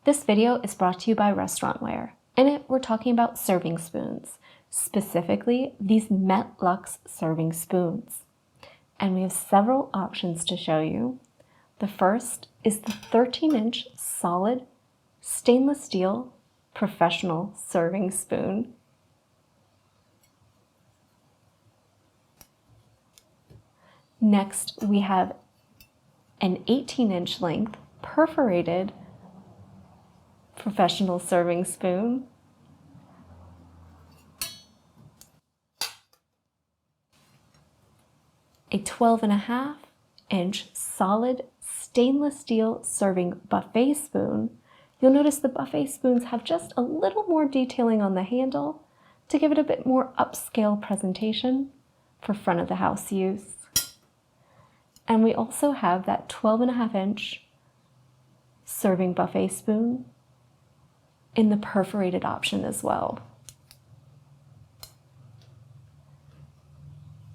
This video is brought to you by Restaurantware. In it, we're talking about serving spoons, specifically these Metlux serving spoons. And we have several options to show you. The first is the 13-inch solid stainless steel professional serving spoon. Next, we have an 18-inch length perforated professional serving spoon. A 12.5-inch solid stainless steel serving buffet spoon. You'll notice the buffet spoons have just a little more detailing on the handle to give it a bit more upscale presentation for front of the house use. And we also have that 12.5-inch serving buffet spoon in the perforated option as well.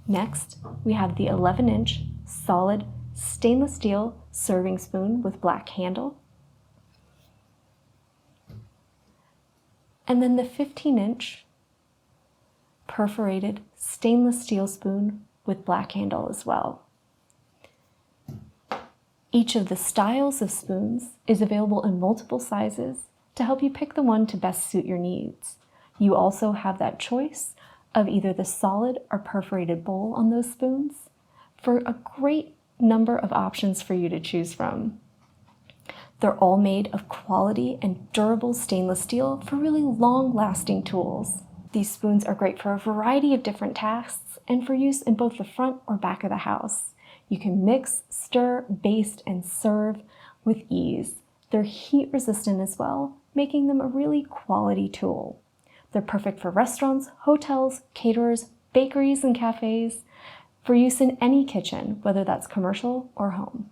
Next, we have the 11-inch solid stainless steel serving spoon with black handle. And then the 15-inch perforated stainless steel spoon with black handle as well. Each of the styles of spoons is available in multiple sizes to help you pick the one to best suit your needs. You also have that choice of either the solid or perforated bowl on those spoons for a great number of options for you to choose from. They're all made of quality and durable stainless steel for really long-lasting tools. These spoons are great for a variety of different tasks and for use in both the front or back of the house. You can mix, stir, baste, and serve with ease. They're heat resistant as well, making them a really quality tool. They're perfect for restaurants, hotels, caterers, bakeries, and cafes, for use in any kitchen, whether that's commercial or home.